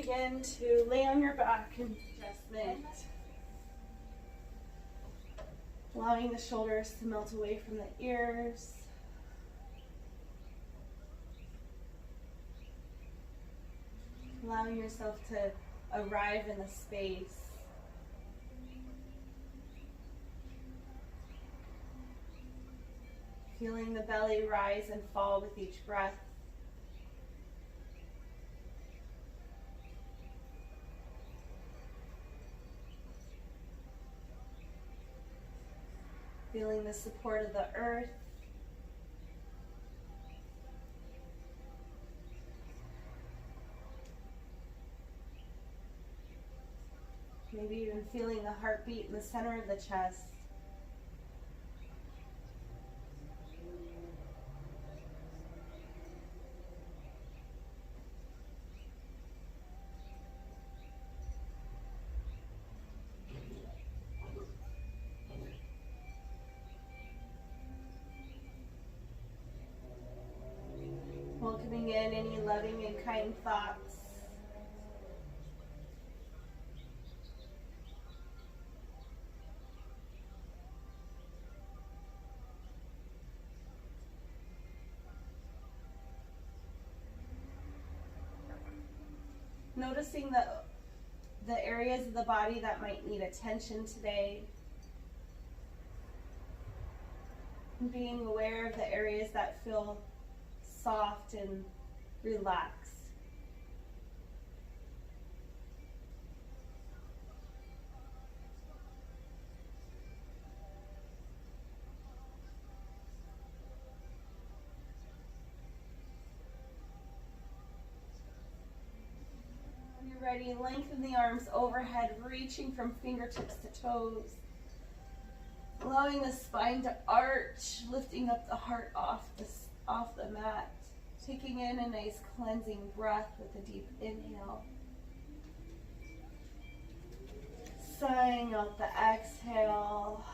begin to lay on your back in adjustment. Allowing the shoulders to melt away from the ears. Allowing yourself to arrive in the space. Feeling the belly rise and fall with each breath. Feeling the support of the earth. Maybe even feeling the heartbeat in the center of the chest. Welcoming in any loving and kind thoughts. Noticing the areas of the body that might need attention today. And being aware of the areas that feel soft and relaxed. When you're ready, lengthen the arms overhead, reaching from fingertips to toes. Allowing the spine to arch, lifting up the heart off the mat. Taking in a nice cleansing breath with a deep inhale. Sighing out the exhale.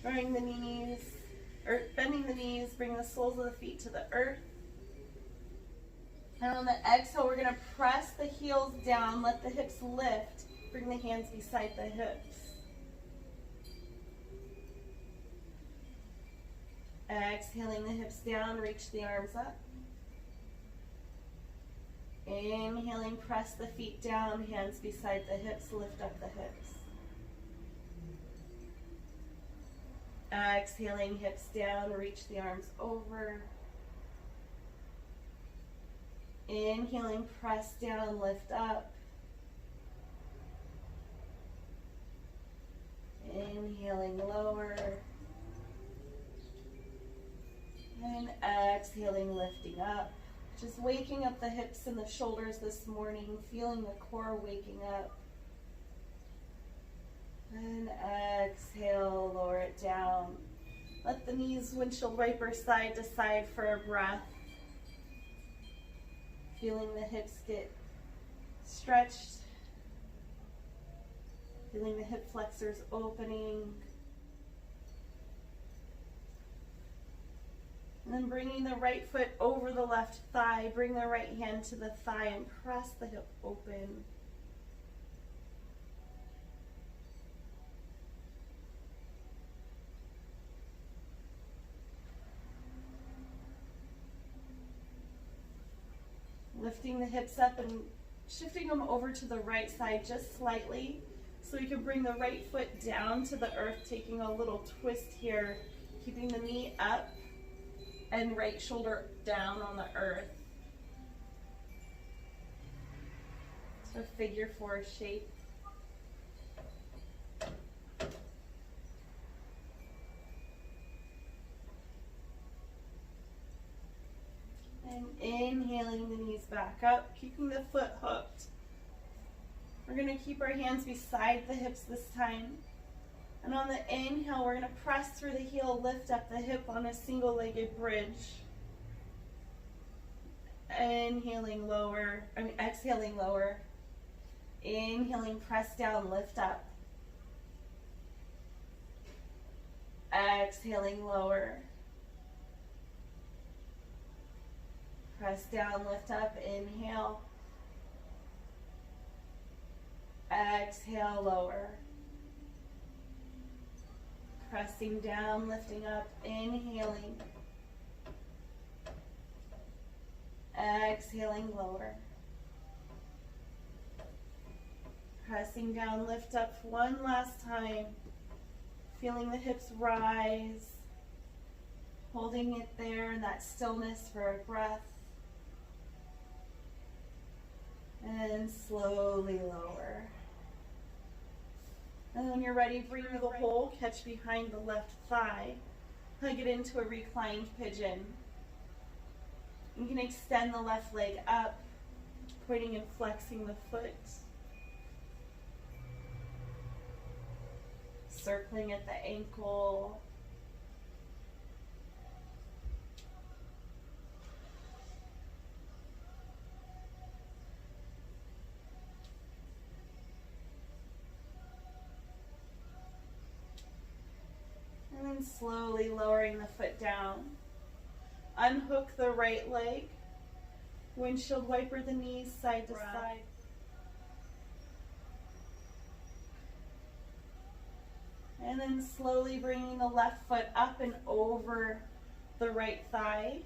Bending the knees, bring the soles of the feet to the earth. And on the exhale, we're going to press the heels down, let the hips lift. Bring the hands beside the hips. Exhaling the hips down, reach the arms up. Inhaling, press the feet down, hands beside the hips, lift up the hips. Exhaling, hips down, reach the arms over. Inhaling, press down, lift up. Inhaling, lower. And exhaling, lifting up. Just waking up the hips and the shoulders this morning, feeling the core waking up. And exhale, lower it down. Let the knees windshield wiper side to side for a breath. Feeling the hips get stretched. Feeling the hip flexors opening. And then bringing the right foot over the left thigh. Bring the right hand to the thigh and press the hip open. Lifting the hips up and shifting them over to the right side just slightly. So we can bring the right foot down to the earth, taking a little twist here, keeping the knee up. And right shoulder down on the earth. So figure 4 shape. And inhaling the knees back up, keeping the foot hooked. We're going to keep our hands beside the hips this time. And on the inhale, we're going to press through the heel, lift up the hip on a single-legged bridge. Exhaling lower. Inhaling, press down, lift up. Exhaling, lower. Press down, lift up, inhale. Exhale, lower. Pressing down, lifting up, inhaling. Exhaling, lower. Pressing down, lift up one last time. Feeling the hips rise. Holding it there in that stillness for a breath. And slowly lower. And when you're ready, bring the whole catch behind the left thigh. Hug it into a reclined pigeon. You can extend the left leg up, pointing and flexing the foot. Circling at the ankle. And then slowly lowering the foot down. Unhook the right leg. Windshield wiper the knees side to side. And then slowly bringing the left foot up and over the right thigh.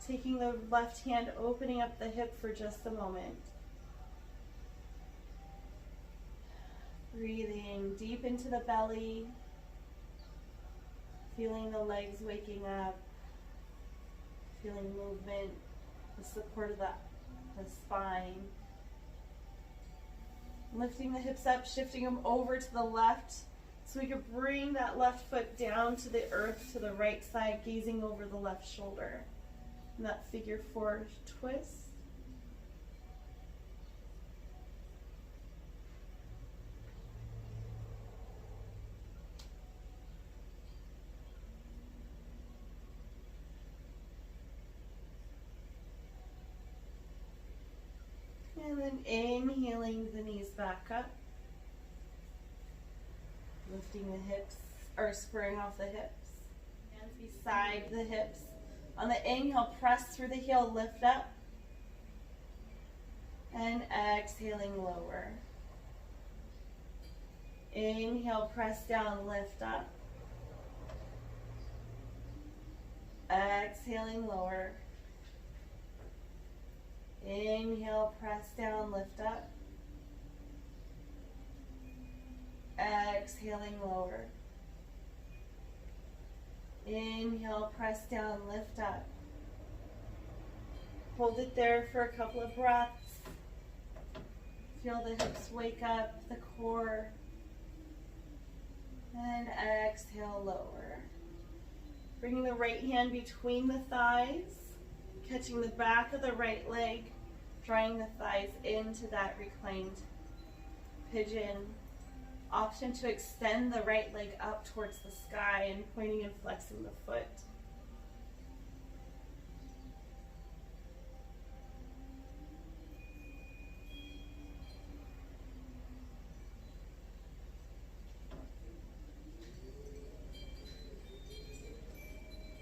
Taking the left hand, opening up the hip for just a moment. Breathing deep into the belly. Feeling the legs waking up. Feeling movement, the support of the spine. Lifting the hips up, shifting them over to the left. So we can bring that left foot down to the earth to the right side, gazing over the left shoulder. And that figure 4 twist. And then inhaling the knees back up. Lifting the hips, or squaring off the hips. Hands beside the hips. On the inhale, press through the heel, lift up. And exhaling, lower. Inhale, press down, lift up. Exhaling, lower. Inhale, press down, lift up. Exhaling, lower. Inhale, press down, lift up. Hold it there for a couple of breaths. Feel the hips wake up, the core. And exhale, lower. Bringing the right hand between the thighs. Catching the back of the right leg, drawing the thighs into that reclined pigeon. Option to extend the right leg up towards the sky and pointing and flexing the foot.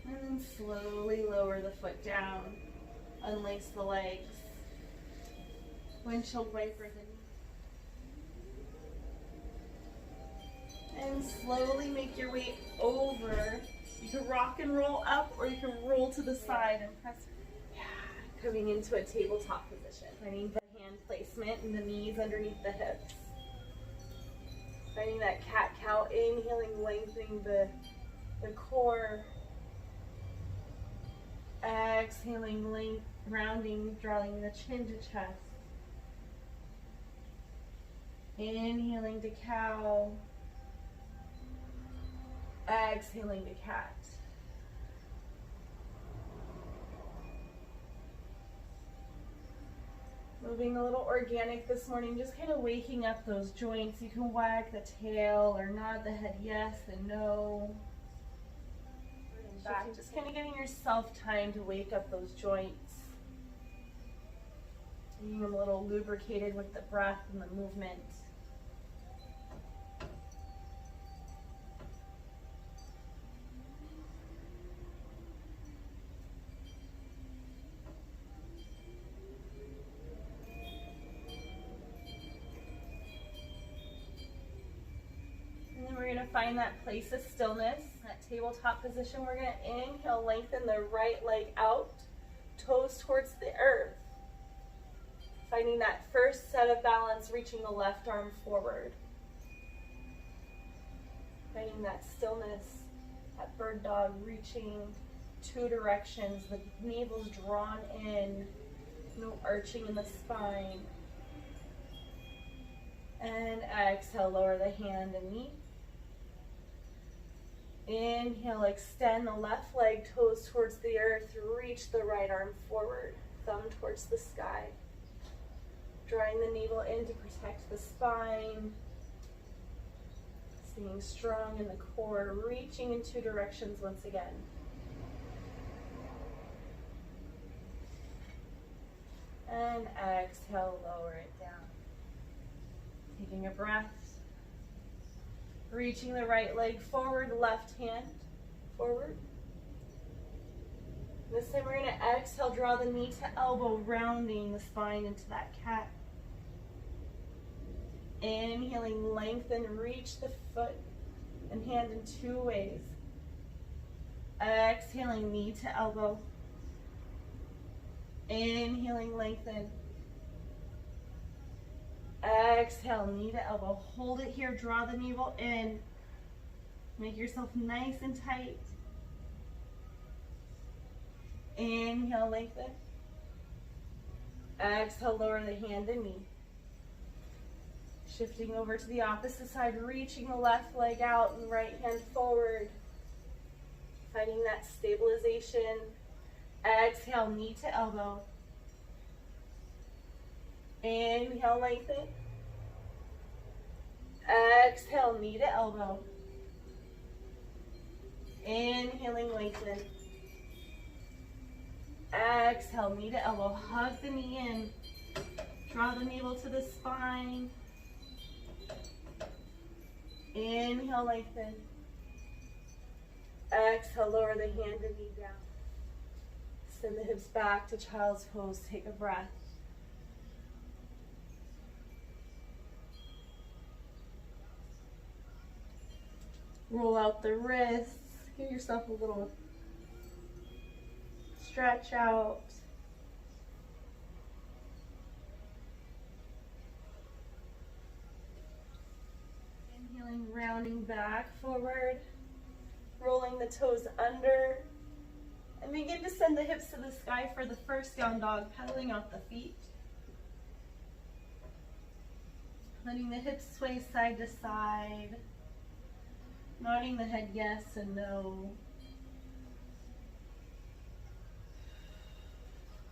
And then slowly lower the foot down. Unlace the legs. Windshield wiper the knee. And slowly make your way over. You can rock and roll up, or you can roll to the side and press. Yeah, coming into a tabletop position. Finding the hand placement and the knees underneath the hips. Finding that cat-cow, inhaling, lengthening the core. Exhaling, length, rounding, drawing the chin to chest. Inhaling to cow. Exhaling to cat. Moving a little organic this morning, just kind of waking up those joints. You can wag the tail or nod the head yes and no. Back, just kind of giving yourself time to wake up those joints. Getting them a little lubricated with the breath and the movement. find that place of stillness, that tabletop position. We're going to inhale, lengthen the right leg out, toes towards the earth. Finding that first set of balance, reaching the left arm forward. Finding that stillness, that bird dog reaching two directions. The navel's drawn in, no arching in the spine. And exhale, lower the hand and knee. Inhale, extend the left leg, toes towards the earth, reach the right arm forward, thumb towards the sky. Drawing the navel in to protect the spine. Staying strong in the core, reaching in two directions once again. And exhale, lower it down. Taking a breath. Reaching the right leg forward, left hand forward. This time we're going to exhale, draw the knee to elbow, rounding the spine into that cat. Inhaling, lengthen, reach the foot and hand in two ways. Exhaling, knee to elbow. Inhaling, lengthen. Exhale, knee to elbow. Hold it here, draw the navel in. Make yourself nice and tight. Inhale, lengthen. Exhale, lower the hand and knee. Shifting over to the opposite side, reaching the left leg out and right hand forward. Finding that stabilization. Exhale, knee to elbow. Inhale, lengthen. Exhale, knee to elbow. Inhaling, lengthen. Exhale, knee to elbow. Hug the knee in. Draw the navel to the spine. Inhale, lengthen. Exhale, lower the hand and knee down. Send the hips back to child's pose. Take a breath. Roll out the wrists. Give yourself a little stretch out. Inhaling, rounding back, forward. Rolling the toes under. And begin to send the hips to the sky for the first down dog, pedaling out the feet. Letting the hips sway side to side. Nodding the head yes and no.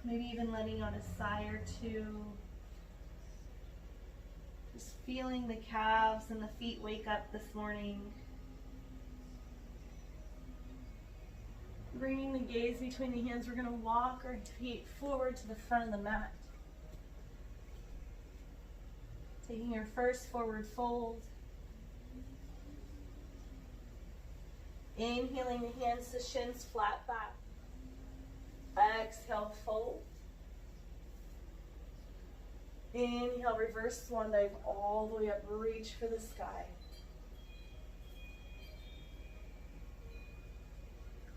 Maybe even letting out a sigh or two. Just feeling the calves and the feet wake up this morning. Bringing the gaze between the hands, we're going to walk our feet forward to the front of the mat. Taking your first forward fold. Inhaling the hands to shins, flat back. Exhale, fold. Inhale, reverse swan dive all the way up, reach for the sky.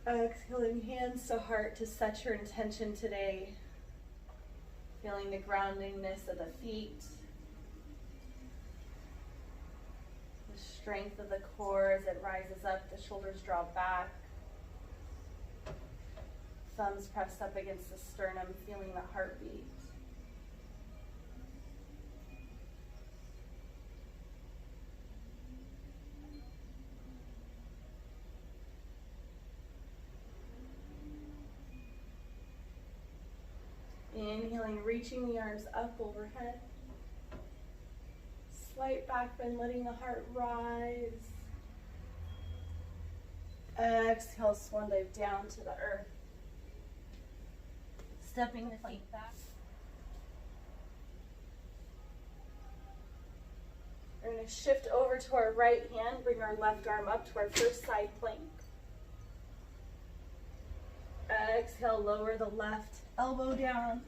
Exhaling, hands to heart to set your intention today. Feeling the groundingness of the feet. The strength of the core as it rises up, the shoulders draw back. Thumbs pressed up against the sternum, feeling the heartbeat. Inhaling, reaching the arms up overhead. Slight back bend, letting the heart rise. Exhale, swan dive down to the earth. Stepping the feet back. We're going to shift over to our right hand, bring our left arm up to our first side plank. Exhale, lower the left elbow down.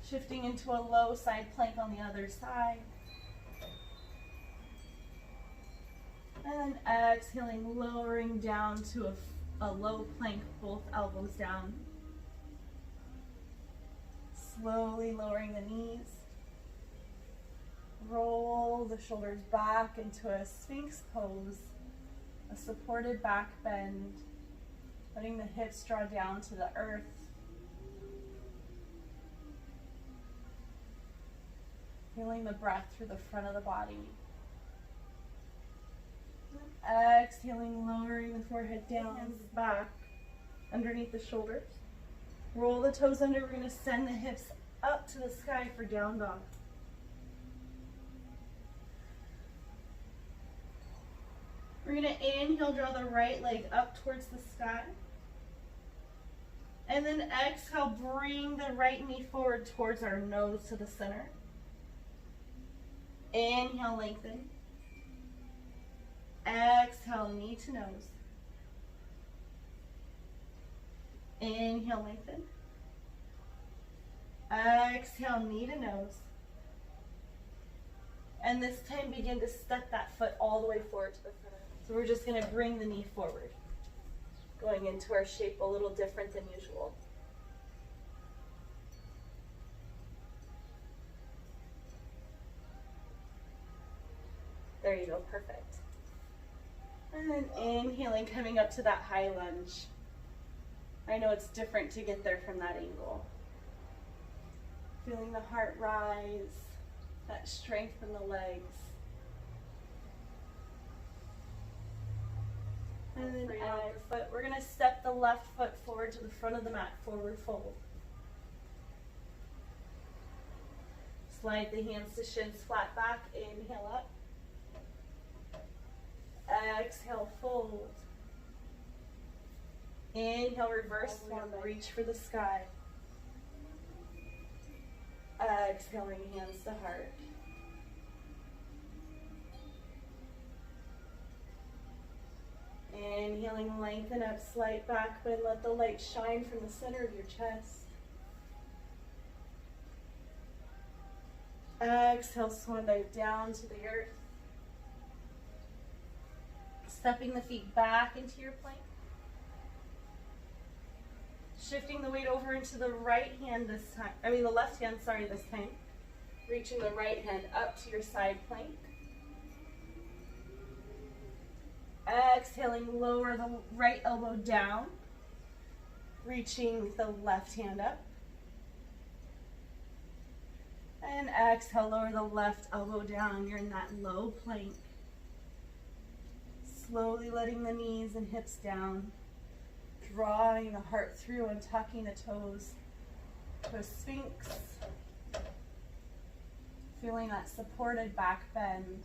Shifting into a low side plank on the other side. And then exhaling, lowering down to a low plank, both elbows down. Slowly lowering the knees. Roll the shoulders back into a Sphinx pose, a supported back bend, letting the hips draw down to the earth. Feeling the breath through the front of the body. Exhaling, lowering the forehead down, hands back underneath the shoulders. Roll the toes under. We're going to send the hips up to the sky for down dog. We're going to inhale, draw the right leg up towards the sky. And then exhale, bring the right knee forward towards our nose to the center. Inhale, lengthen. Exhale, knee to nose. Inhale, lengthen. Exhale, knee to nose. And this time begin to step that foot all the way forward to the front. So we're just going to bring the knee forward, going into our shape a little different than usual. There you go, perfect. And then inhaling, coming up to that high lunge. I know it's different to get there from that angle. Feeling the heart rise, that strength in the legs. And then we're going to step the left foot forward to the front of the mat, forward fold. Slide the hands to shins, flat back, inhale up. Exhale, fold. Inhale, reverse one, reach for the sky. Exhaling, hands to heart. Inhaling, lengthen up, slight back bend, let the light shine from the center of your chest. Exhale, swan dive down to the earth. Stepping the feet back into your plank. Shifting the weight over into the right hand this time, the left hand, this time. Reaching the right hand up to your side plank. Exhaling, lower the right elbow down. Reaching the left hand up. And exhale, lower the left elbow down. You're in that low plank. Slowly letting the knees and hips down. Drawing the heart through and tucking the toes to a Sphinx. Feeling that supported back bend.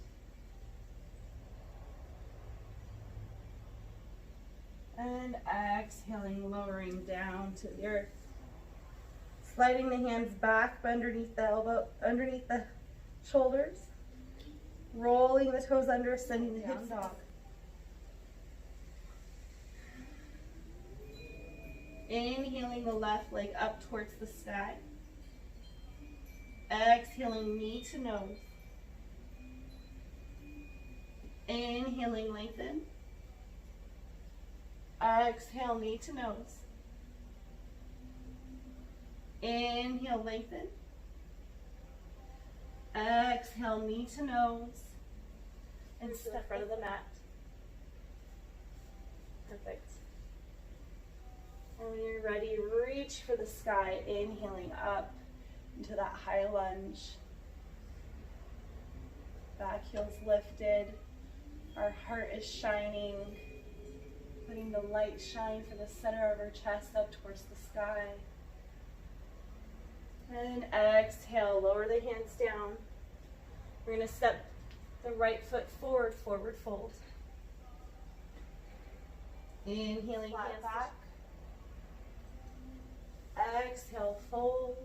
And exhaling, lowering down to the earth. Sliding the hands back underneath the elbow, underneath the shoulders. Rolling the toes under, sending the hips dog. Inhaling the left leg up towards the sky. Exhaling, knee to nose. Inhaling, lengthen. Exhale, knee to nose. Inhale, lengthen. Exhale, knee to nose. And step in front of the mat. Perfect. And when you're ready, reach for the sky, inhaling up into that high lunge. Back heels lifted. Our heart is shining. Letting the light shine from the center of our chest up towards the sky. And exhale, lower the hands down. We're going to step the right foot forward, forward fold. Inhaling, hands back. Exhale, fold.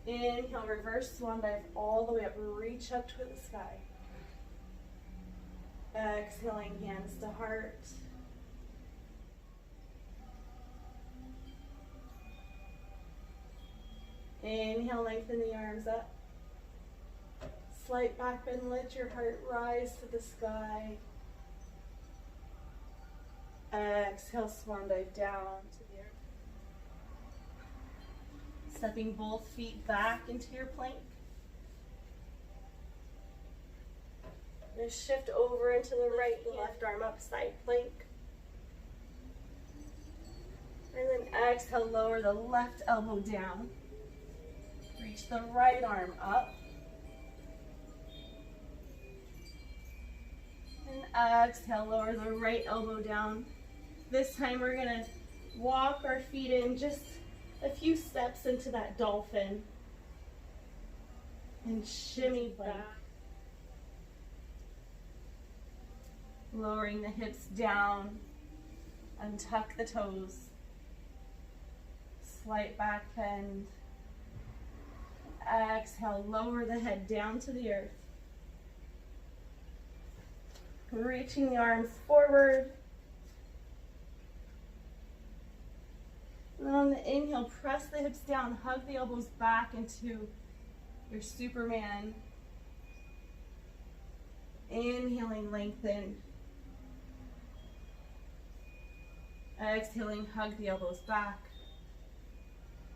Inhale, reverse swan dive all the way up. Reach up toward the sky. Exhaling, hands to heart. Inhale, lengthen the arms up. Slight back bend, let your heart rise to the sky. Exhale, swan dive down to the earth. Stepping both feet back into your plank. Now shift over into the right, the left arm up, side plank. And then exhale, lower the left elbow down. Reach the right arm up. And exhale, lower the right elbow down. This time we're going to walk our feet in just a few steps into that dolphin. And shimmy back. Lowering the hips down. Untuck the toes. Slight back bend. Exhale, lower the head down to the earth. Reaching the arms forward. And then on the inhale, press the hips down, hug the elbows back into your Superman. Inhaling, lengthen. Exhaling, hug the elbows back.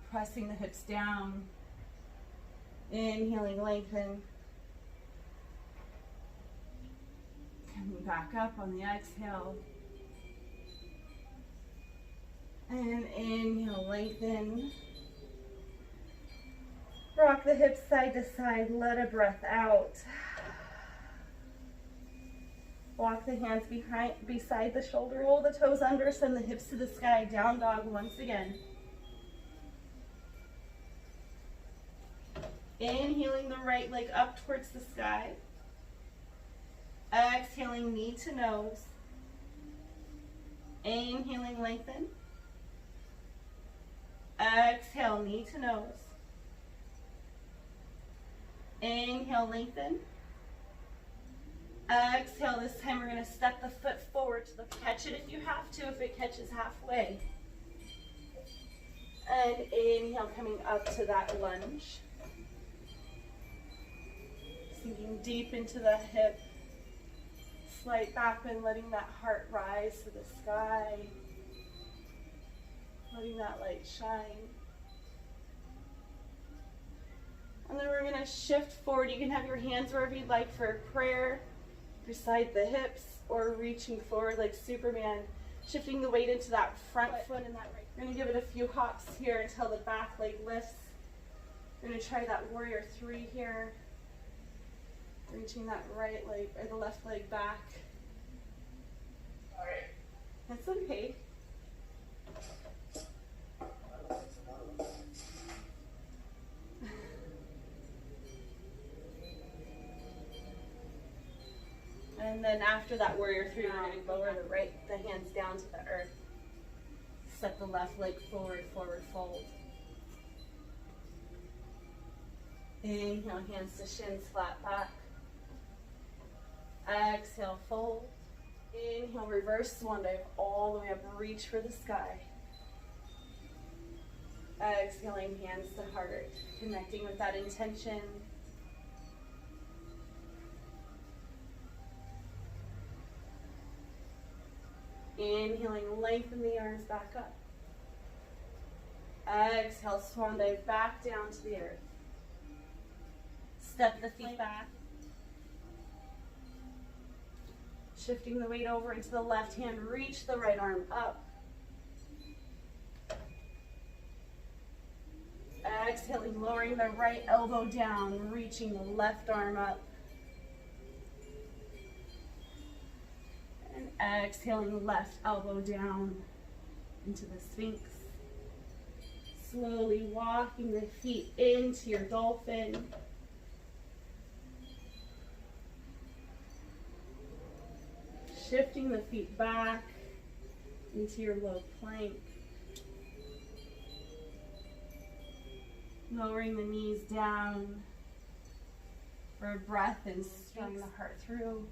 Pressing the hips down. Inhaling, lengthen. Coming back up on the exhale. And inhale, lengthen. Rock the hips side to side, let a breath out. Walk the hands beside the shoulder, roll the toes under, send the hips to the sky, down dog once again. Inhaling the right leg up towards the sky. Exhaling, knee to nose. Inhaling, lengthen. Exhale, knee to nose. Inhale, lengthen. Exhale, this time we're going to step the foot forward to the catch it if you have to, if it catches halfway. And inhale, coming up to that lunge. Sinking deep into the hip. Slight back bend, letting that heart rise to the sky. Letting that light shine. And then we're going to shift forward. You can have your hands wherever you'd like for a prayer, beside the hips, or reaching forward like Superman. Shifting the weight into that front foot and that right. We're going to give it a few hops here until the back leg lifts. We're going to try that warrior 3 here. Reaching that right leg or the left leg back. Sorry. That's okay. And then after that warrior 3, we're going to lower the hands down to the earth. Step the left leg forward, forward fold. Inhale, hands to shins, flat back. Exhale, fold. Inhale, reverse swan dive all the way up, reach for the sky. Exhaling, hands to heart, connecting with that intention. Inhaling, lengthen the arms back up. Exhale, swan dive back down to the earth. Step the feet back. Shifting the weight over into the left hand, reach the right arm up. Exhaling, lowering the right elbow down, reaching the left arm up. And exhaling, left elbow down into the Sphinx. Slowly walking the feet into your dolphin. Shifting the feet back into your low plank. Lowering the knees down for a breath and strong the heart through.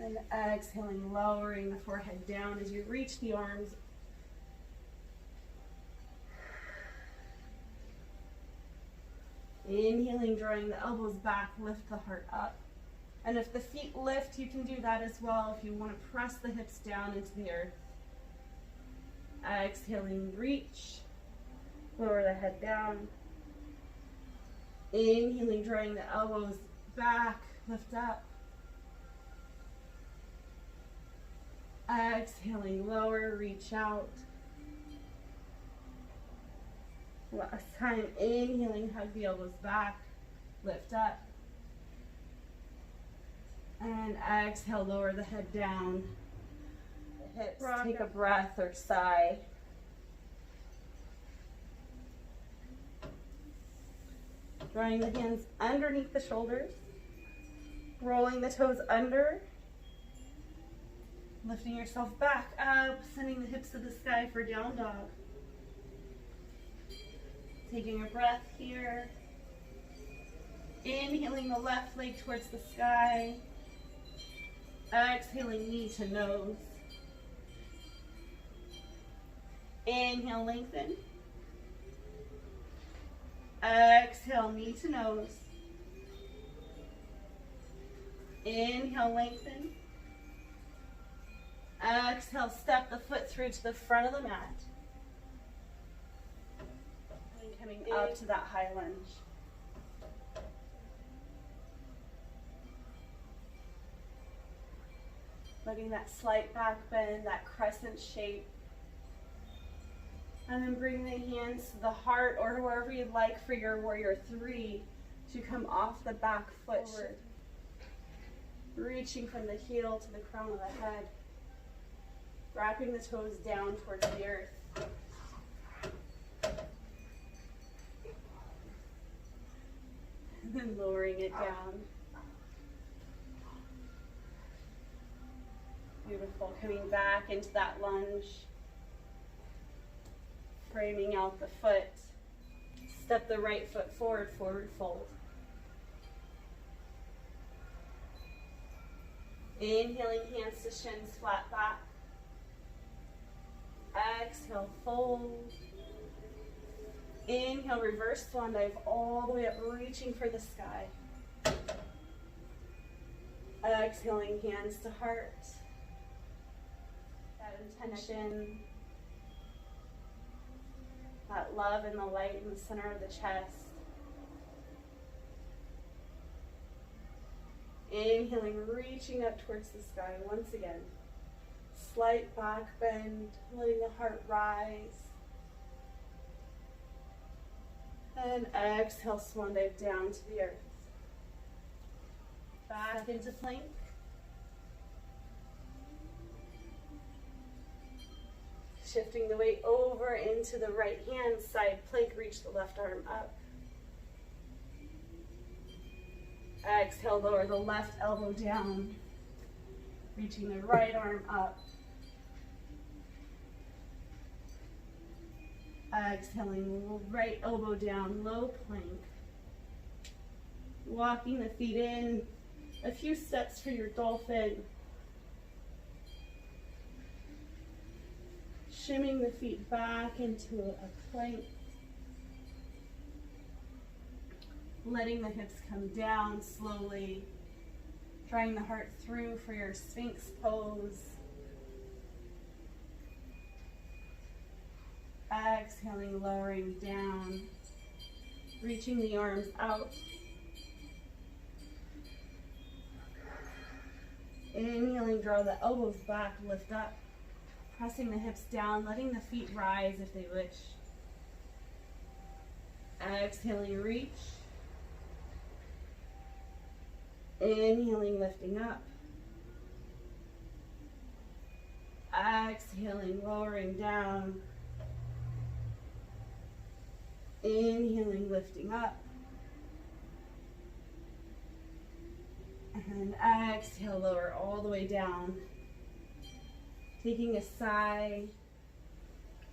And exhaling, lowering the forehead down as you reach the arms. Inhaling, drawing the elbows back, lift the heart up. And if the feet lift, you can do that as well if you want to press the hips down into the earth. Exhaling, reach. Lower the head down. Inhaling, drawing the elbows back, lift up. Exhaling, lower, reach out. Last time, inhaling, hug the elbows back, lift up. And exhale, lower the head down. The hips, take a breath or sigh. Drawing the hands underneath the shoulders. Rolling the toes under. Lifting yourself back up, sending the hips to the sky for down dog. Taking a breath here. Inhaling the left leg towards the sky. Exhaling, knee to nose. Inhale, lengthen. Exhale, knee to nose. Inhale, lengthen. Exhale, step the foot through to the front of the mat. And coming up to that high lunge. Letting that slight back bend, that crescent shape. And then bring the hands to the heart or wherever you'd like for your warrior three to come off the back foot forward. Reaching from the heel to the crown of the head. Wrapping the toes down towards the earth. And then lowering it down. Beautiful. Coming back into that lunge. Framing out the foot. Step the right foot forward, forward fold. Inhaling, hands to shins, flat back. Exhale, fold. Inhale, reverse swan dive all the way up, reaching for the sky. Exhaling, hands to heart. That intention, that love and the light in the center of the chest. Inhaling, reaching up towards the sky once again. Slight back bend, letting the heart rise. And exhale, swan dive down to the earth. Back into plank. Shifting the weight over into the right hand side plank, reach the left arm up. Exhale, lower the left elbow down, reaching the right arm up. Exhaling, right elbow down, low plank. Walking the feet in, a few steps for your dolphin. Shimming the feet back into a plank. Letting the hips come down slowly. Drawing the heart through for your Sphinx pose. Exhaling, lowering down. Reaching the arms out. Inhaling, draw the elbows back, lift up. Pressing the hips down, letting the feet rise if they wish. Exhaling, reach. Inhaling, lifting up. Exhaling, lowering down. Inhaling, lifting up. And exhale, lower all the way down. Taking a sigh,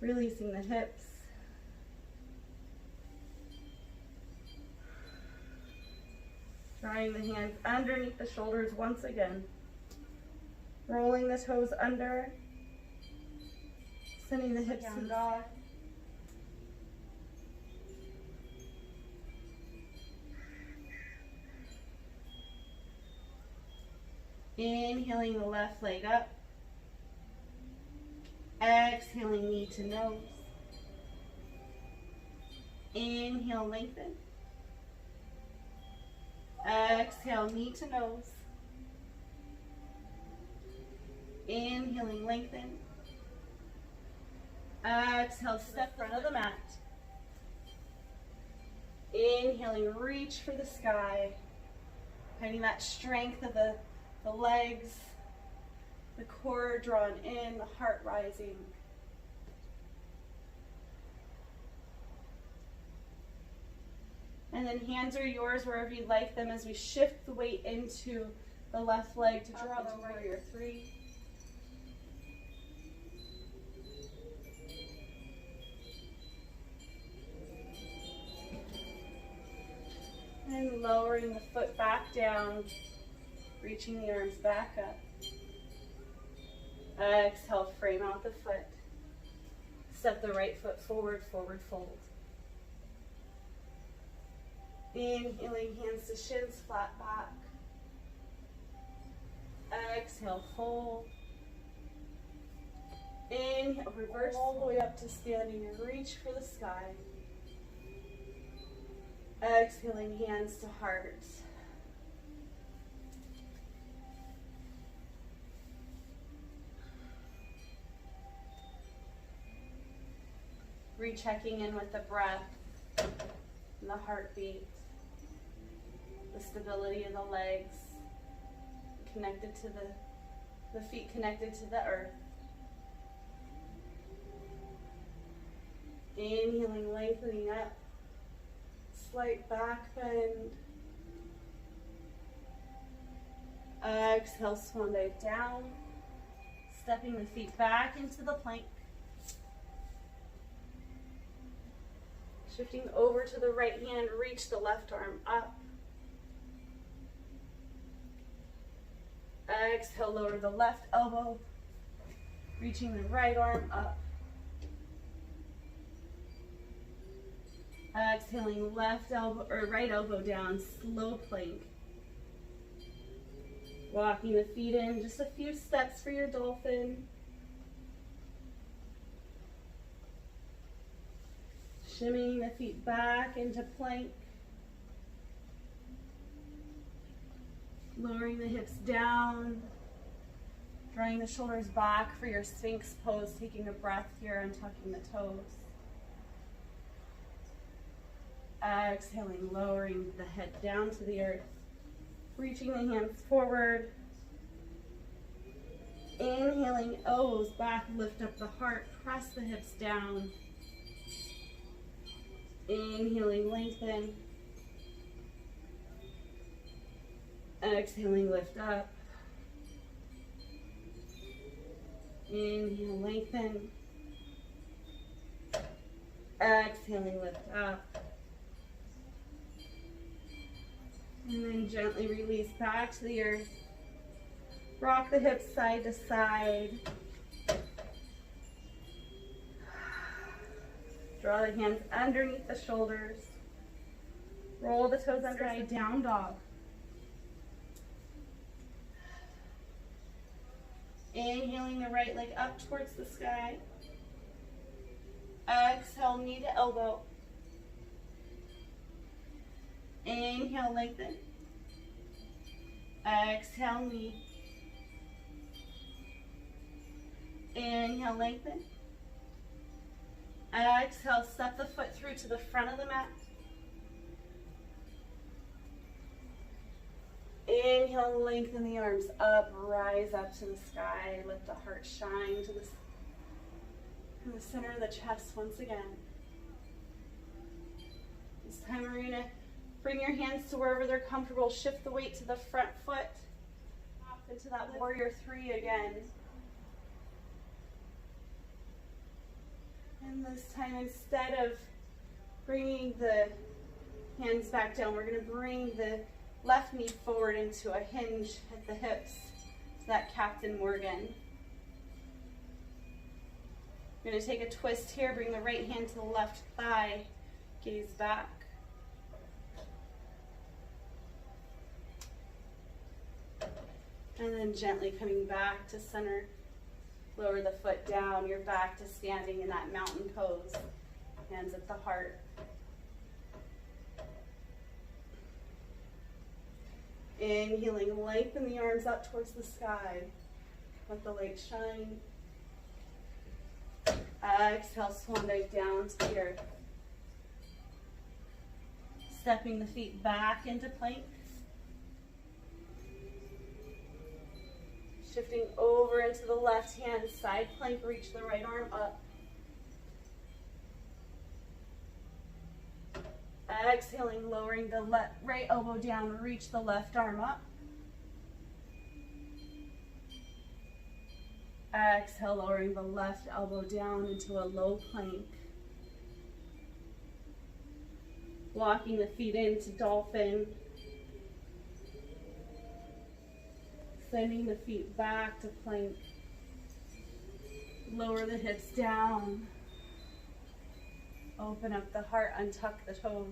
releasing the hips. Drawing the hands underneath the shoulders once again. Rolling the toes under. Sending the hips to dog. Inhaling the left leg up. Exhaling knee to nose. Inhale, lengthen. Exhale, knee to nose. Inhaling, lengthen. Exhale, step front of the mat. Inhaling, reach for the sky. Finding that strength of the legs, the core drawn in, the heart rising. And then hands are yours wherever you'd like them as we shift the weight into the left leg to draw the warrior three. And lowering the foot back down, reaching the arms back up. Exhale, frame out the foot. Step the right foot forward, forward fold. Inhaling, hands to shins, flat back. Exhale, fold. Inhale, reverse all the way up to standing and reach for the sky. Exhaling, hands to heart. Rechecking in with the breath and the heartbeat, the stability of the legs, connected to the feet connected to the earth. Inhaling, lengthening up, slight back bend. Exhale, swan dive down, stepping the feet back into the plank. Shifting over to the right hand, reach the left arm up. Exhale, lower the left elbow, reaching the right arm up. Exhaling, left elbow or right elbow down, slow plank. Walking the feet in, just a few steps for your dolphin. Shimmying the feet back into plank. Lowering the hips down. Drawing the shoulders back for your Sphinx pose, taking a breath here and tucking the toes. Exhaling, lowering the head down to the earth. Reaching the hands forward. Inhaling, elbows back, lift up the heart, press the hips down. Inhaling, lengthen. Exhaling, lift up. Inhale, lengthen. Exhaling, lift up. And then gently release back to the earth. Rock the hips side to side. Draw the hands underneath the shoulders. Roll the toes under, down dog. Inhaling the right leg up towards the sky. Exhale, knee to elbow. Inhale, lengthen. Exhale, knee. Inhale, lengthen. Exhale, step the foot through to the front of the mat. Inhale, lengthen the arms up, rise up to the sky, let the heart shine to the center of the chest once again. This time we're going to bring your hands to wherever they're comfortable. Shift the weight to the front foot. Off into that warrior three again. And this time, instead of bringing the hands back down, we're going to bring the left knee forward into a hinge at the hips, to that Captain Morgan. We're going to take a twist here, bring the right hand to the left thigh, gaze back. And then gently coming back to center. Lower the foot down. You're back to standing in that mountain pose. Hands at the heart. Inhaling, lengthen the arms up towards the sky. Let the light shine. Exhale, swan dive down to the earth. Stepping the feet back into plank. Shifting over into the left hand, side plank, reach the right arm up. Exhaling, lowering the right elbow down, reach the left arm up. Exhale, lowering the left elbow down into a low plank. Walking the feet into dolphin. Sending the feet back to plank. Lower the hips down. Open up the heart, untuck the toes.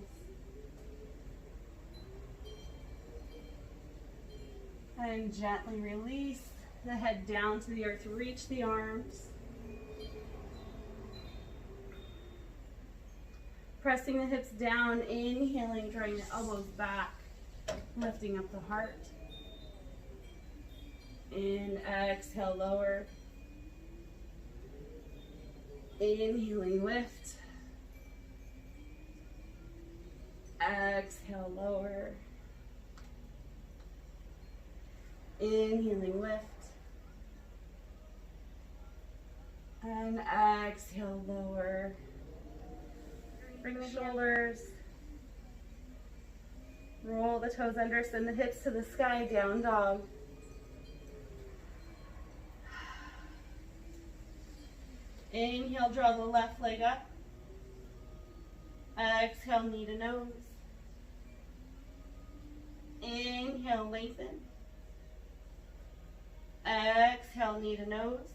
And gently release the head down to the earth. Reach the arms. Pressing the hips down, inhaling, drawing the elbows back, lifting up the heart. In, exhale, lower. Inhaling, lift. Exhale, lower. Inhaling, lift. And exhale, lower. Bring the shoulders. Roll the toes under, send the hips to the sky, down dog. Inhale, draw the left leg up. Exhale, knee to nose. Inhale, lengthen. Exhale, knee to nose.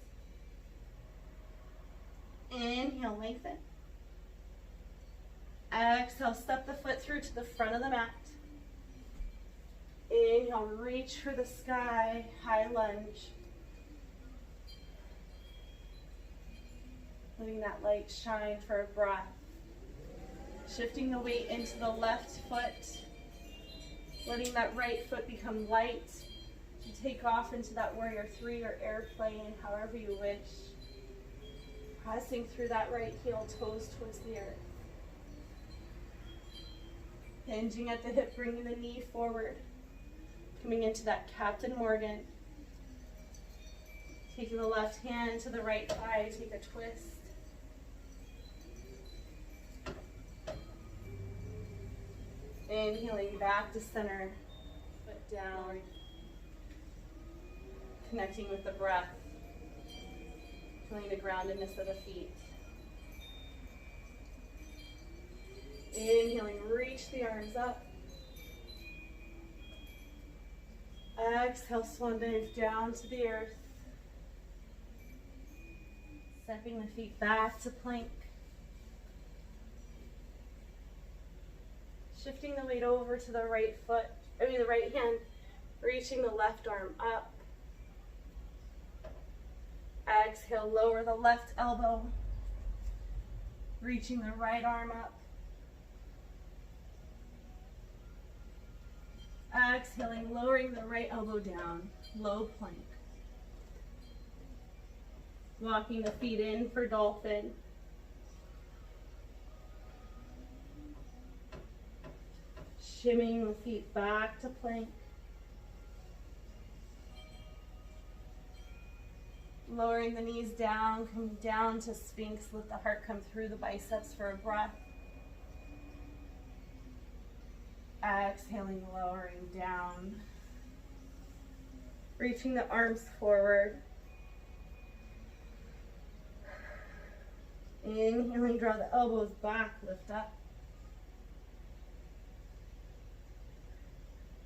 Inhale, lengthen. Exhale, step the foot through to the front of the mat. Inhale, reach for the sky, high lunge. Letting that light shine for a breath. Shifting the weight into the left foot. Letting that right foot become light. To take off into that warrior three or airplane, however you wish. Pressing through that right heel, toes towards the earth. Hinging at the hip, bringing the knee forward. Coming into that Captain Morgan. Taking the left hand to the right thigh, take a twist. Inhaling back to center, foot down. Connecting with the breath. Feeling the groundedness of the feet. Inhaling, reach the arms up. Exhale, swan dive down to the earth. Stepping the feet back to plank. Shifting the weight over to the right foot, the right hand, reaching the left arm up. Exhale, lower the left elbow, reaching the right arm up. Exhaling, lowering the right elbow down, low plank. Walking the feet in for dolphin. Shimmying the feet back to plank. Lowering the knees down, come down to Sphinx. Let the heart come through the biceps for a breath. Exhaling, lowering down. Reaching the arms forward. Inhaling, draw the elbows back, lift up.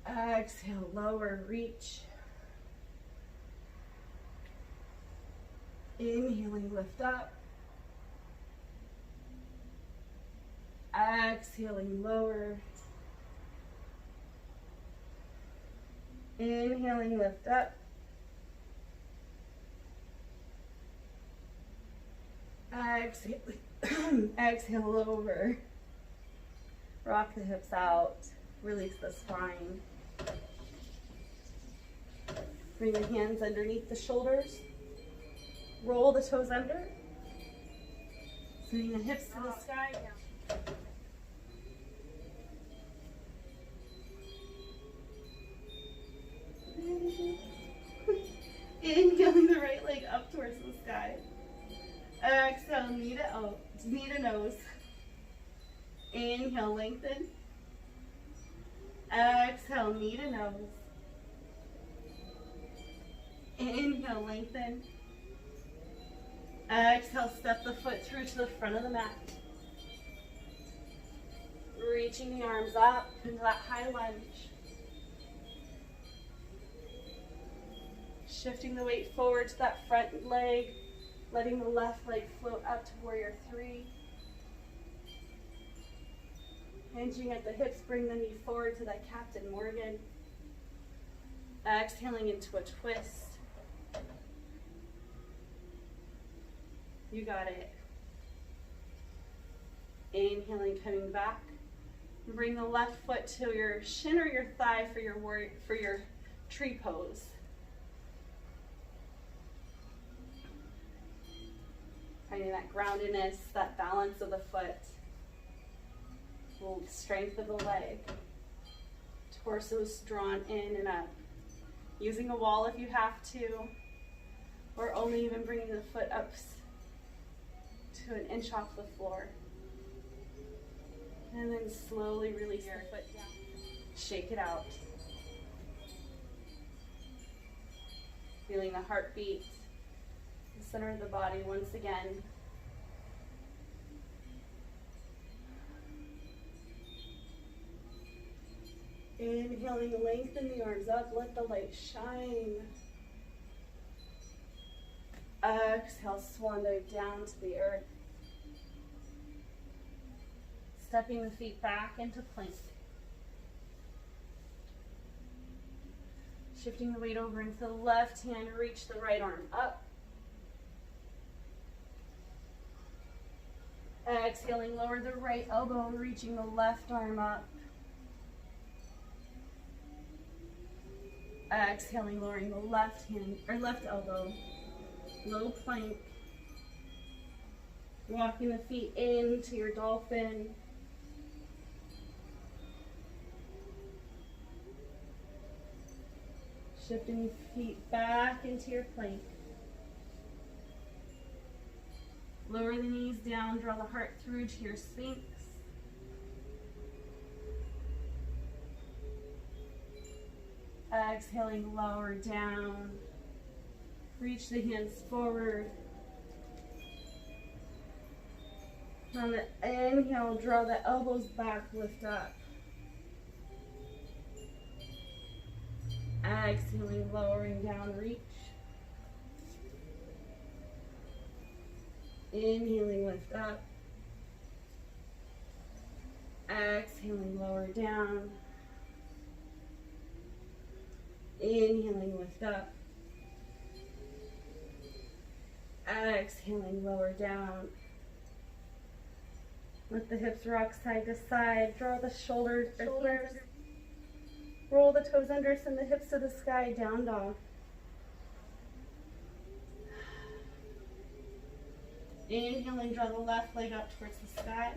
Exhale, lower, reach. Inhaling, lift up. Exhaling, lower. Inhaling, lift up. Exhale, exhale over. Rock the hips out. Release the spine. Bring the hands underneath the shoulders. Roll the toes under. Sending the hips to the sky. Inhaling the right leg up towards the sky. Exhale, knee to nose. Inhale, lengthen. Exhale, knee to nose. Inhale, lengthen. Exhale, step the foot through to the front of the mat. Reaching the arms up into that high lunge. Shifting the weight forward to that front leg, letting the left leg float up to warrior three. Hinging at the hips, bring the knee forward to that Captain Morgan. Exhaling into a twist. You got it. Inhaling, coming back. Bring the left foot to your shin or your thigh for your tree pose. Finding that groundedness, that balance of the foot, the strength of the leg. Torso's drawn in and up. Using a wall if you have to, or only even bringing the foot up to an inch off the floor. And then slowly release your foot down. Shake it out. Feeling the heartbeat, the center of the body once again. Inhaling, lengthen the arms up, let the light shine. Exhale, swan dive down to the earth. Stepping the feet back into plank. Shifting the weight over into the left hand, reach the right arm up. Exhaling, lower the right elbow, reaching the left arm up. Exhaling, lowering the left hand or left elbow. Low plank. Walking the feet into your dolphin. Shifting the feet back into your plank. Lower the knees down, draw the heart through to your sphinx. Exhaling, lower down. Reach the hands forward. On the inhale, draw the elbows back, lift up. Exhaling, lowering down, reach. Inhaling, lift up. Exhaling, lower down. Inhaling, lift up. Exhaling, lower down. Let the hips rock side to side. Draw the shoulders, roll the toes under, send the hips to the sky, down dog. Inhaling, draw the left leg up towards the sky.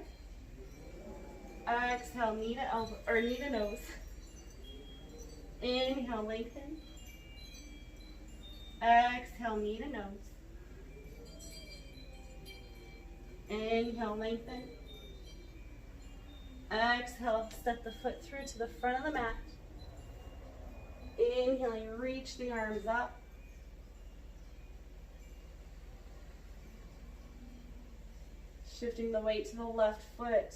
Exhale, knee to elbow or knee to nose. Inhale, lengthen. Exhale, knee to nose. Inhale, lengthen. Exhale, step the foot through to the front of the mat. Inhaling, reach the arms up. Shifting the weight to the left foot.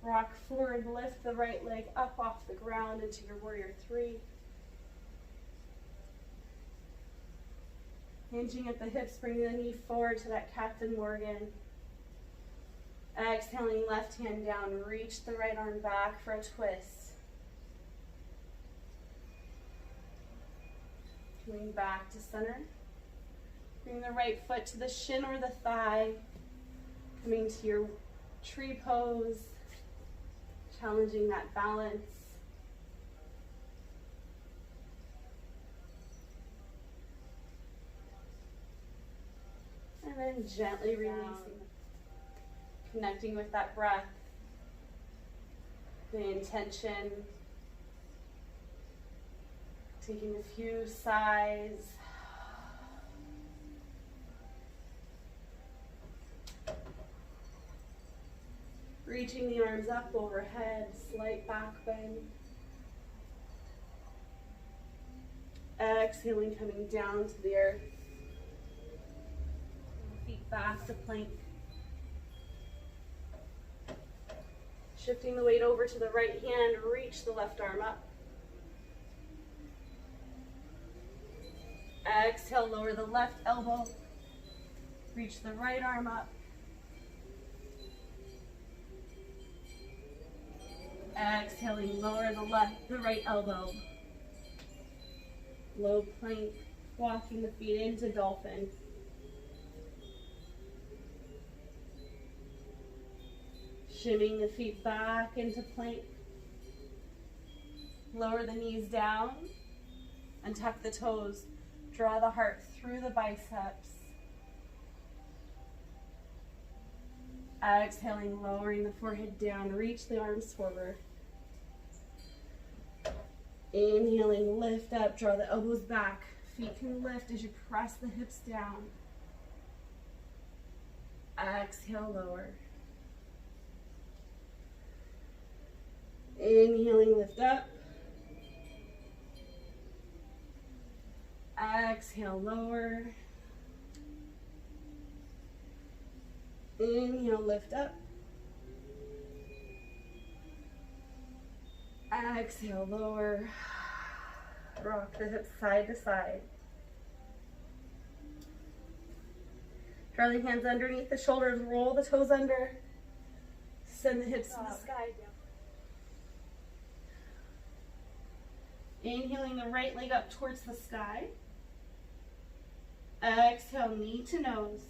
Rock forward, lift the right leg up off the ground into your warrior three. Hinging at the hips, bring the knee forward to that Captain Morgan. Exhaling, left hand down, reach the right arm back for a twist. Coming back to center. Bring the right foot to the shin or the thigh. Coming to your tree pose, challenging that balance. And then gently releasing, connecting with that breath, the intention, taking a few sighs. Reaching the arms up overhead, slight back bend. Exhaling, coming down to the earth. Feet back to plank. Shifting the weight over to the right hand, reach the left arm up. Exhale, lower the left elbow. Reach the right arm up. Exhaling, lower the right elbow. Low plank, walking the feet into dolphin. Shimming the feet back into plank. Lower the knees down and tuck the toes. Draw the heart through the biceps. Exhaling, lowering the forehead down. Reach the arms forward. Inhaling, lift up, draw the elbows back. Feet can lift as you press the hips down. Exhale, lower. Inhaling, lift up. Exhale, lower. Inhale, lift up. Exhale, lower. Rock the hips side to side. Draw the hands underneath the shoulders, roll the toes under. Send the hips to the sky. Inhaling the right leg up towards the sky. Exhale, knee to nose.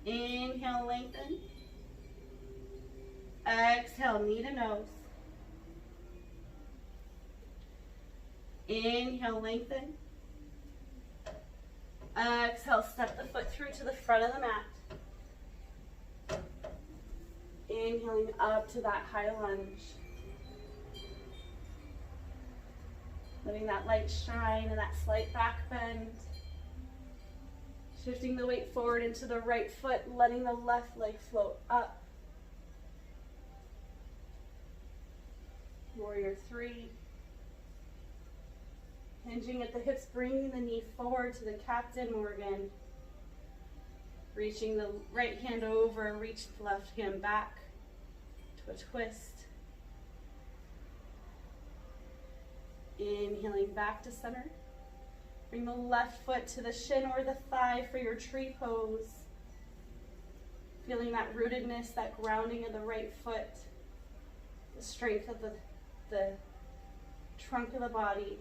Inhale, lengthen. Exhale, knee to nose. Inhale, lengthen. Exhale, step the foot through to the front of the mat. Inhaling up to that high lunge. Letting that light shine and that slight back bend. Shifting the weight forward into the right foot, letting the left leg float up. Warrior 3. Hinging at the hips, bringing the knee forward to the Captain Morgan. Reaching the right hand over, reach the left hand back to a twist. Inhaling back to center. Bring the left foot to the shin or the thigh for your tree pose. Feeling that rootedness, that grounding of the right foot, the strength of the trunk of the body.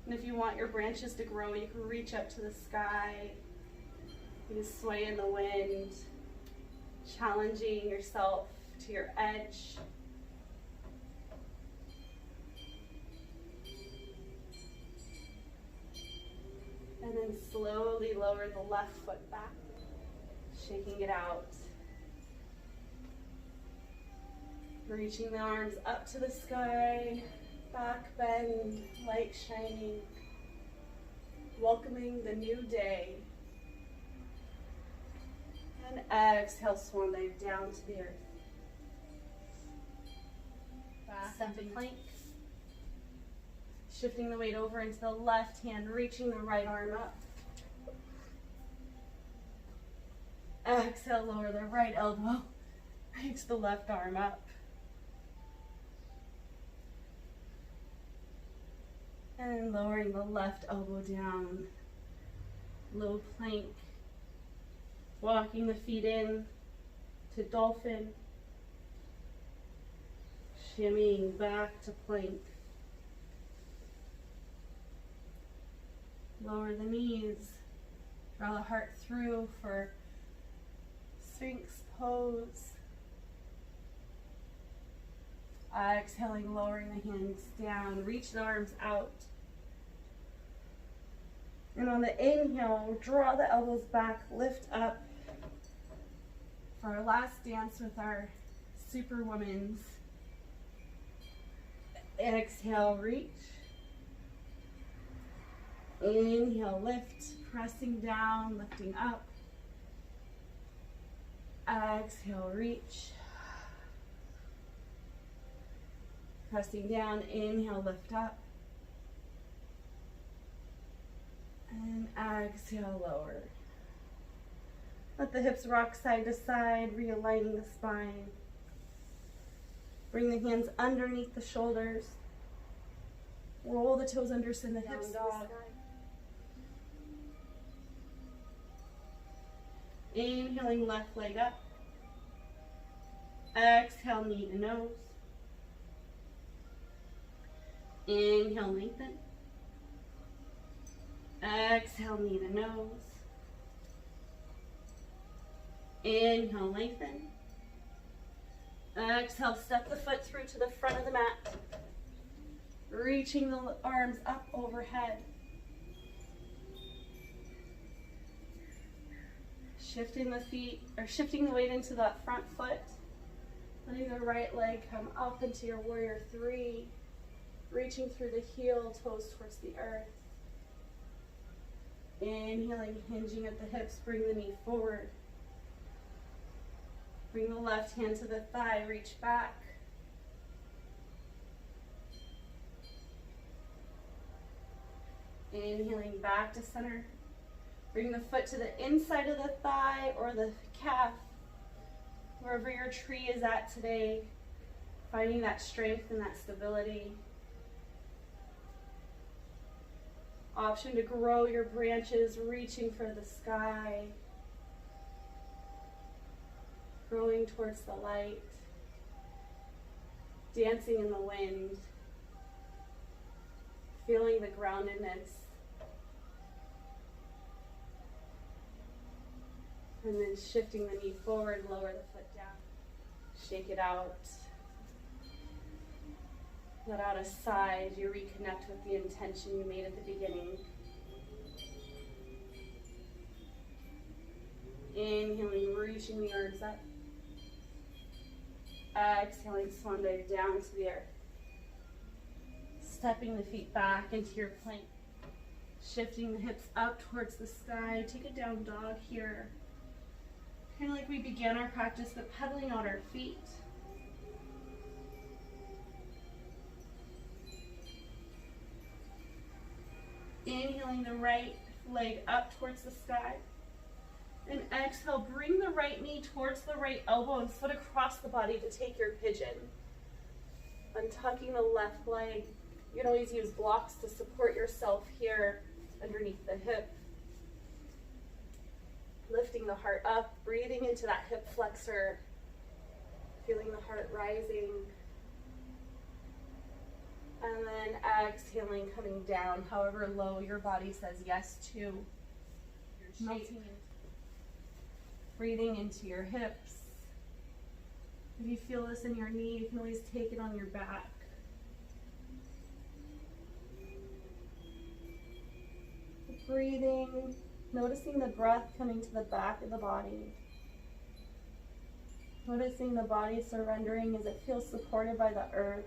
And if you want your branches to grow, you can reach up to the sky. You can sway in the wind, challenging yourself to your edge. And then slowly lower the left foot back, shaking it out. Reaching the arms up to the sky, back bend, light shining, welcoming the new day. And exhale, swan dive down to the earth. Back into plank. Shifting the weight over into the left hand, reaching the right arm up. Exhale, lower the right elbow, reach the left arm up. And lowering the left elbow down, low plank. Walking the feet in to dolphin. Shimmying back to plank. Lower the knees. Draw the heart through for Sphinx pose. Exhaling, lowering the hands down. Reach the arms out. And on the inhale, draw the elbows back, lift up for our last dance with our Superwomans. Exhale, reach. Inhale, lift, pressing down, lifting up. Exhale, reach. Pressing down, inhale, lift up. And exhale, lower. Let the hips rock side to side, realigning the spine. Bring the hands underneath the shoulders. Roll the toes under, send the hips dog. Inhaling, left leg up. Exhale, knee to nose. Inhale, lengthen. Exhale, knee to nose. Inhale, lengthen. Exhale, step the foot through to the front of the mat. Reaching the arms up overhead. Shifting the feet, or shifting the weight into that front foot. Letting the right leg come up into your warrior three. Reaching through the heel, toes towards the earth. Inhaling, hinging at the hips, bring the knee forward. Bring the left hand to the thigh, reach back. Inhaling back to center. Bring the foot to the inside of the thigh or the calf, wherever your tree is at today, finding that strength and that stability. Option to grow your branches, reaching for the sky, growing towards the light, dancing in the wind, feeling the groundedness, and then shifting the knee forward, lower the foot down, shake it out. Let out a sigh as you reconnect with the intention you made at the beginning. Inhaling, reaching the arms up. Exhaling, swan dive down to the earth. Stepping the feet back into your plank. Shifting the hips up towards the sky. Take a down dog here. Kind of like we began our practice, but pedaling out our feet. Inhaling the right leg up towards the sky. And exhale, bring the right knee towards the right elbow and foot across the body to take your pigeon. Untucking the left leg. You can always use blocks to support yourself here underneath the hip. Lifting the heart up, breathing into that hip flexor. Feeling the heart rising. And then exhaling, coming down, however low your body says yes to. Melting in. Breathing into your hips. If you feel this in your knee, you can always take it on your back. Breathing, noticing the breath coming to the back of the body. Noticing the body surrendering as it feels supported by the earth.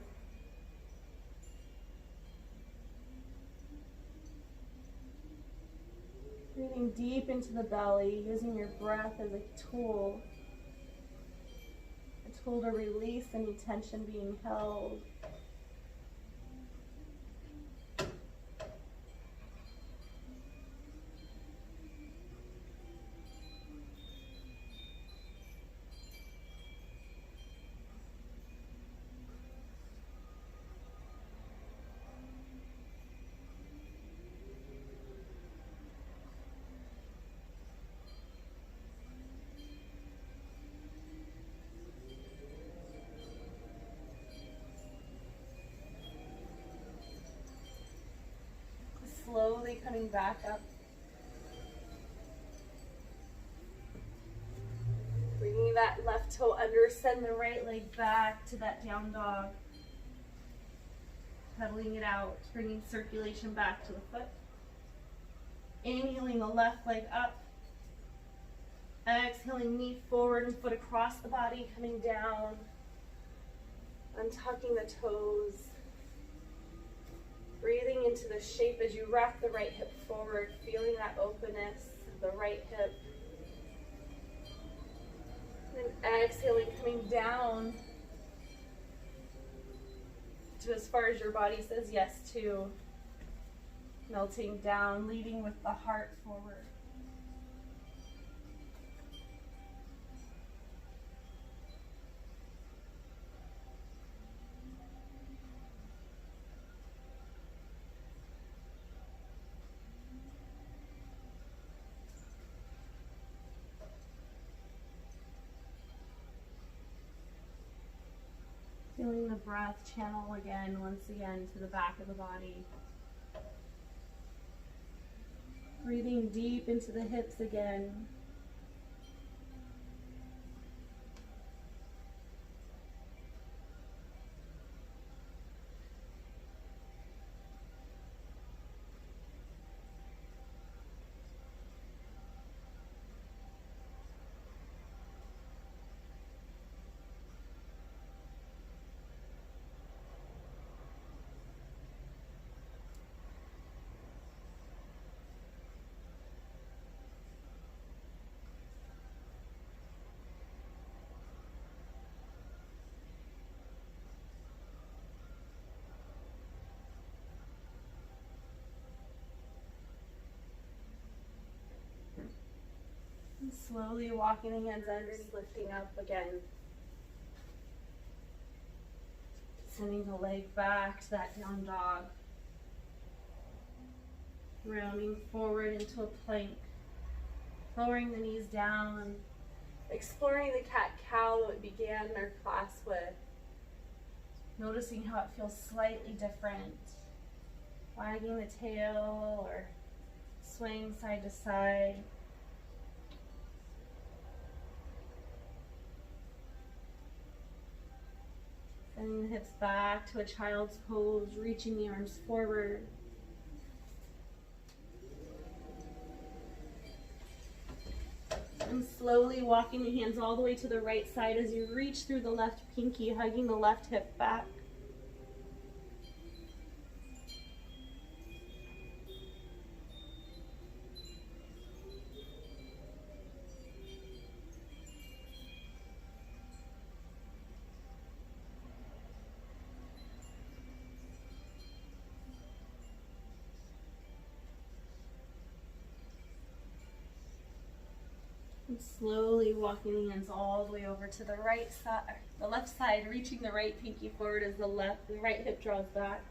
Breathing deep into the belly, using your breath as a tool to release any tension being held. back up. Bringing that left toe under, send the right leg back to that down dog. Pedaling it out, bringing circulation back to the foot. Inhaling the left leg up. Exhaling, knee forward and foot across the body, coming down. Untucking the toes. Breathing into the shape as you rock the right hip forward, feeling that openness of the right hip. Then exhaling, coming down to as far as your body says yes to. Melting down, leading with the heart forward. Feeling the breath channel again, once again, to the back of the body. Breathing deep into the hips again. And slowly walking the hands underneath, lifting up again. Sending the leg back to that down dog. Rounding forward into a plank. Lowering the knees down. Exploring the cat-cow that we began our class with. Noticing how it feels slightly different. Wagging the tail or swaying side to side. Sending the hips back to a child's pose, reaching the arms forward. And slowly walking the hands all the way to the right side as you reach through the left pinky, hugging the left hip back. And slowly walking the hands all the way over to the right side, the left side, reaching the right pinky forward as the right hip draws back.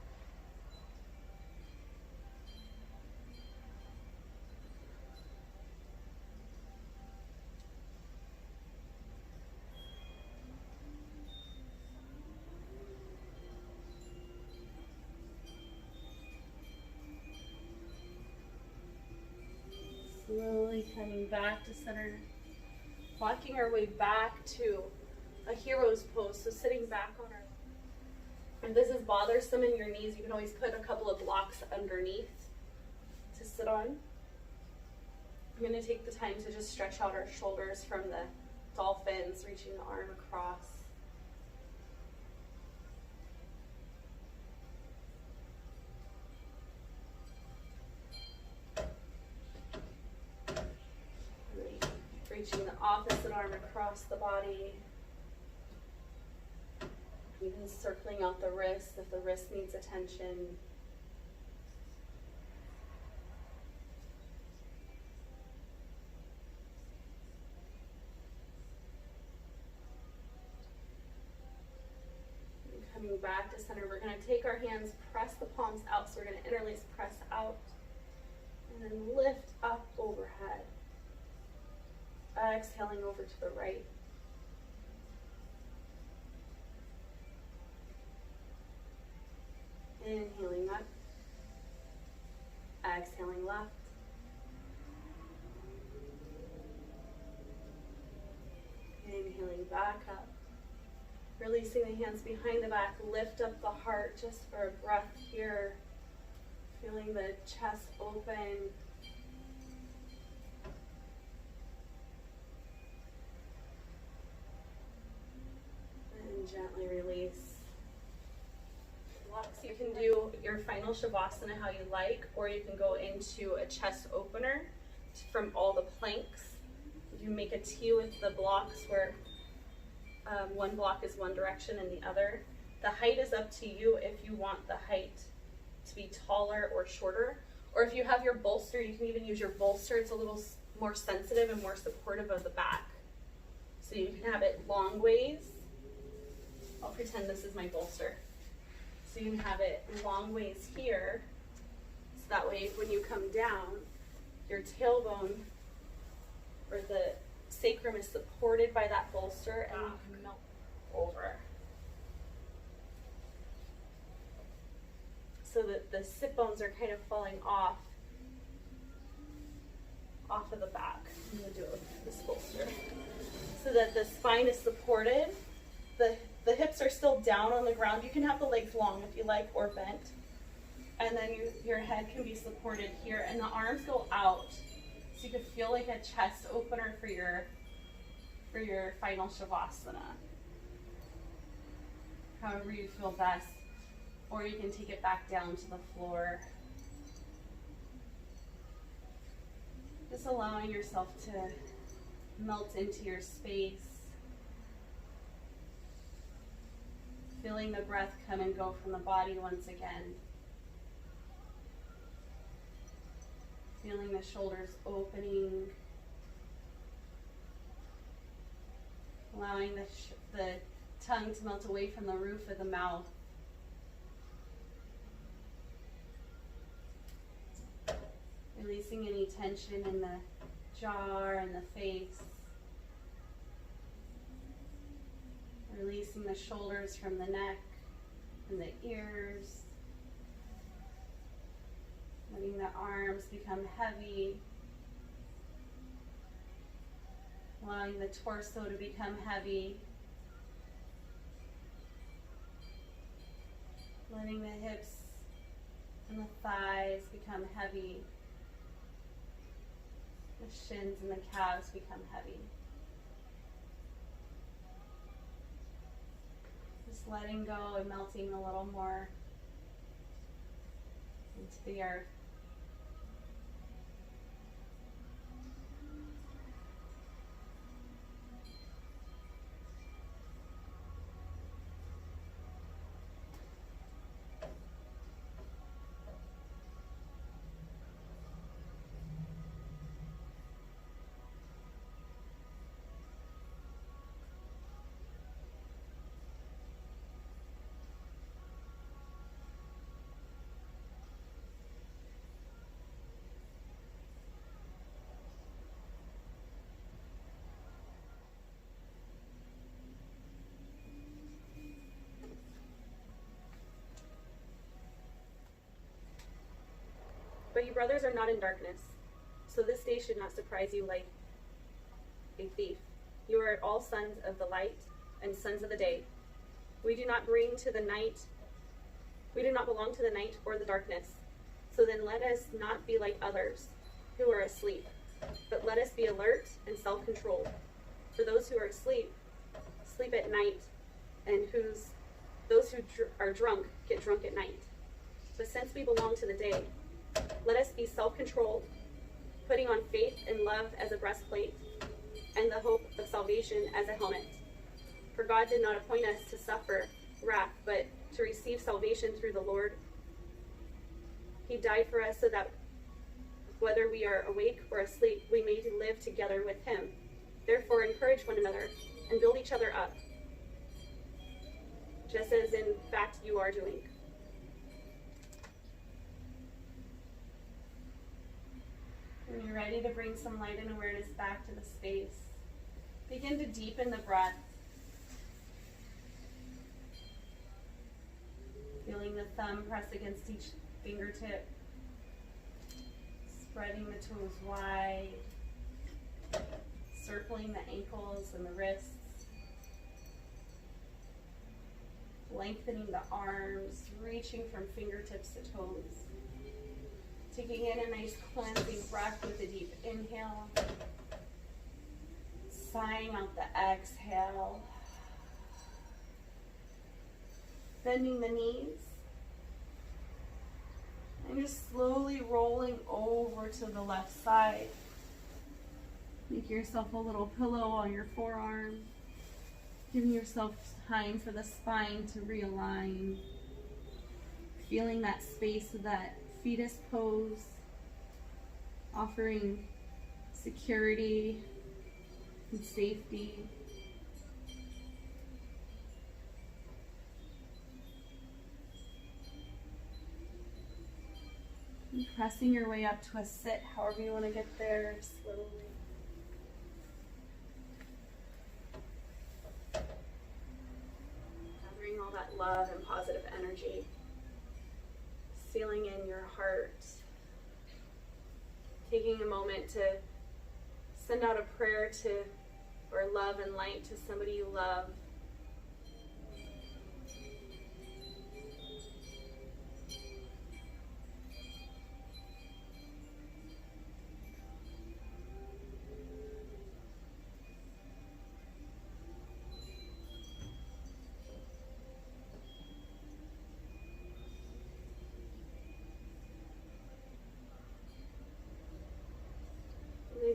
Slowly coming back to center. Walking our way back to a hero's pose, so sitting back on our... If this is bothersome in your knees, you can always put a couple of blocks underneath to sit on. I'm going to take the time to just stretch out our shoulders from the dolphins, reaching the arm across. Reaching the opposite arm across the body. Even circling out the wrist if the wrist needs attention. And coming back to center, we're going to take our hands, press the palms out, so we're going to interlace, press out, and then lift up overhead. Exhaling over to the right. Inhaling up. exhaling left. Inhaling back up. Releasing the hands behind the back. Lift up the heart just for a breath here. Feeling the chest open. And gently release. Blocks. You can do your final Shavasana how you like, or you can go into a chest opener from all the planks. You make a T with the blocks where one block is one direction and the other. The height is up to you if you want the height to be taller or shorter. Or if you have your bolster, you can even use your bolster. It's a little more sensitive and more supportive of the back. So you can have it long ways. I'll pretend this is my bolster. So you can have it long ways here. So that way when you come down, your tailbone or the sacrum is supported by that bolster and you can melt over. So that the sit bones are kind of falling off of the back. I'm going to do it with this bolster. So that the spine is supported. The hips are still down on the ground. You can have the legs long if you like, or bent. And then your head can be supported here, and the arms go out. So you can feel like a chest opener for your final Shavasana. However you feel best. Or you can take it back down to the floor. Just allowing yourself to melt into your space. Feeling the breath come and go from the body once again. Feeling the shoulders opening. Allowing the tongue to melt away from the roof of the mouth. Releasing any tension in the jaw and the face. Releasing the shoulders from the neck and the ears. Letting the arms become heavy. Allowing the torso to become heavy. Letting the hips and the thighs become heavy. The shins and the calves become heavy. Just letting go and melting a little more into the earth. But you brothers are not in darkness, so this day should not surprise you like a thief. You are all sons of the light and sons of the day. We do not belong to the night or the darkness. So then let us not be like others who are asleep, but let us be alert and self-controlled. For those who are asleep, sleep at night, and those who are drunk get drunk at night. But since we belong to the day, let us be self-controlled, putting on faith and love as a breastplate, and the hope of salvation as a helmet. For God did not appoint us to suffer wrath, but to receive salvation through the Lord. He died for us so that whether we are awake or asleep, we may live together with him. Therefore, encourage one another and build each other up, just as in fact you are doing. When you're ready to bring some light and awareness back to the space, begin to deepen the breath. Feeling the thumb press against each fingertip. Spreading the toes wide, circling the ankles and the wrists, lengthening the arms, reaching from fingertips to toes. Taking in a nice cleansing breath with a deep inhale, sighing out the exhale. Bending the knees, and just slowly rolling over to the left side. Make yourself a little pillow on your forearm, giving yourself time for the spine to realign, feeling that space of that fetus pose, offering security and safety. And pressing your way up to a sit, however you want to get there, slowly. Gathering all that love and positive energy. Sealing in your heart. Taking a moment to send out a prayer to, or love and light to somebody you love.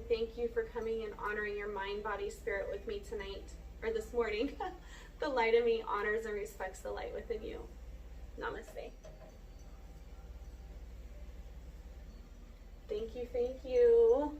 Thank you for coming and honoring your mind, body, spirit with me tonight, or this morning. The light in me honors and respects the light within you. Namaste. Thank you, thank you.